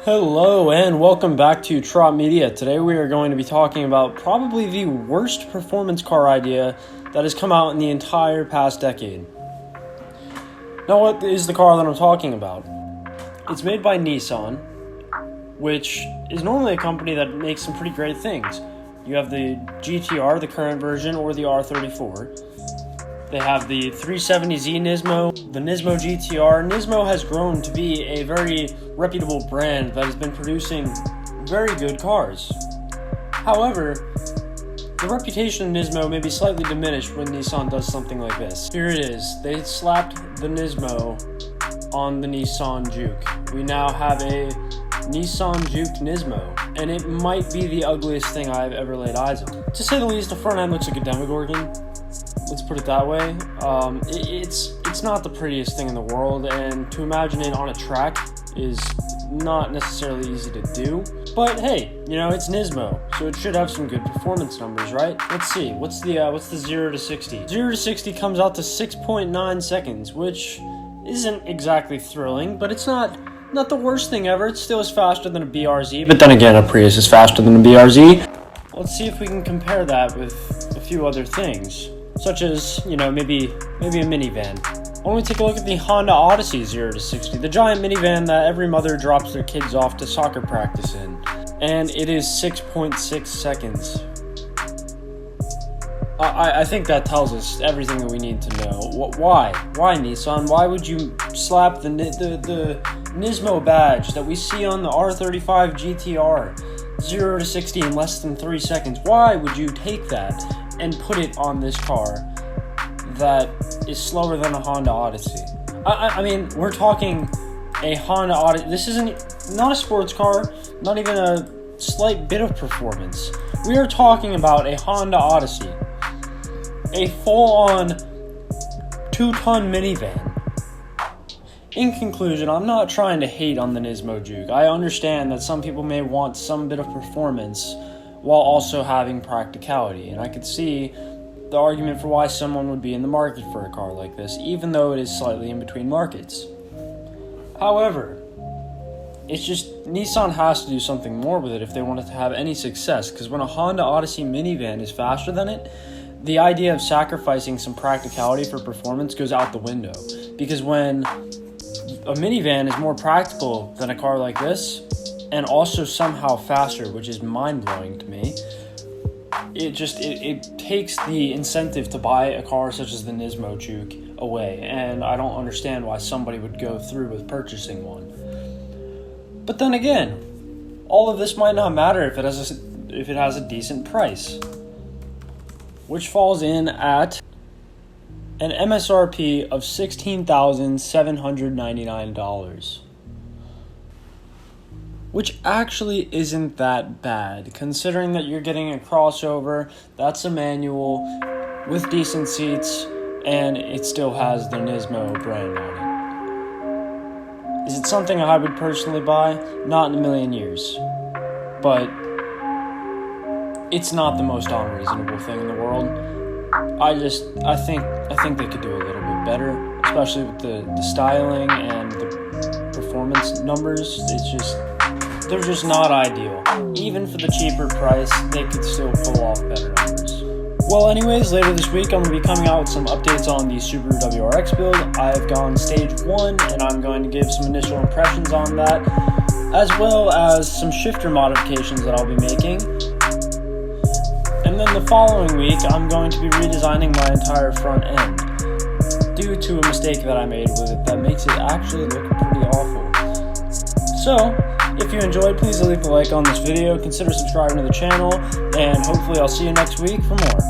Hello and welcome back to Traut Media. Today we are going to be talking about probably the worst performance car idea that has come out in the entire past decade. Now, what is the car that I'm talking about? It's made by Nissan, which is normally a company that makes some pretty great things. You have the GTR, the current version, or the R34. They have the 370Z Nismo, the Nismo GTR. Nismo has grown to be a very reputable brand that has been producing very good cars. However, the reputation of Nismo may be slightly diminished when Nissan does something like this. Here it is. They slapped the Nismo on the Nissan Juke. We now have a Nissan Juke Nismo, and it might be the ugliest thing I've ever laid eyes on. To say the least, the front end looks like a Demogorgon. Let's put it that way. It's not the prettiest thing in the world, and to imagine it on a track is not necessarily easy to do. But hey, it's Nismo, so it should have some good performance numbers, right? Let's see. What's the 0 to 60? 0 to 60 comes out to 6.9 seconds, which isn't exactly thrilling, but it's not the worst thing ever. It still is faster than a BRZ, but then again, a Prius is faster than a BRZ. Let's see if we can compare that with a few other things, such as, maybe a minivan. Why don't we take a look at the Honda Odyssey 0 to 60, the giant minivan that every mother drops their kids off to soccer practice in. And it is 6.6 seconds. I think that tells us everything that we need to know. Why? Why, Nissan? Why would you slap the Nismo badge that we see on the R35 GTR 0 to 60 in less than 3 seconds? Why would you take that and put it on this car that is slower than a Honda Odyssey? I mean, we're talking a Honda Odyssey. This isn't not a sports car, not even a slight bit of performance. We are talking about a Honda Odyssey, a full-on 2-ton minivan. In conclusion, I'm not trying to hate on the Nismo Juke. I understand that some people may want some bit of performance while also having practicality, and I could see the argument for why someone would be in the market for a car like this, even though it is slightly in between markets. However, it's just Nissan has to do something more with it if they want it to have any success, because when a Honda Odyssey minivan is faster than it, the idea of sacrificing some practicality for performance goes out the window. Because when a minivan is more practical than a car like this, and also somehow faster, which is mind-blowing to me, it takes the incentive to buy a car such as the Nismo Juke away, and I don't understand why somebody would go through with purchasing one. But then again, all of this might not matter if it has a decent price, which falls in at an MSRP of $16,799. Which actually isn't that bad, considering that you're getting a crossover, that's a manual, with decent seats, and it still has the Nismo brand on it. Is it something I would personally buy? Not in a million years. But it's not the most unreasonable thing in the world. I think they could do a little bit better, especially with the styling and the performance numbers. They're just not ideal. Even for the cheaper price, they could still pull off better numbers. Well, anyways, later this week, I'm going to be coming out with some updates on the Subaru WRX build. I've gone stage 1, and I'm going to give some initial impressions on that, as well as some shifter modifications that I'll be making. And then the following week, I'm going to be redesigning my entire front end, due to a mistake that I made with it that makes it actually look pretty awful. So, if you enjoyed, please leave a like on this video, consider subscribing to the channel, and hopefully I'll see you next week for more.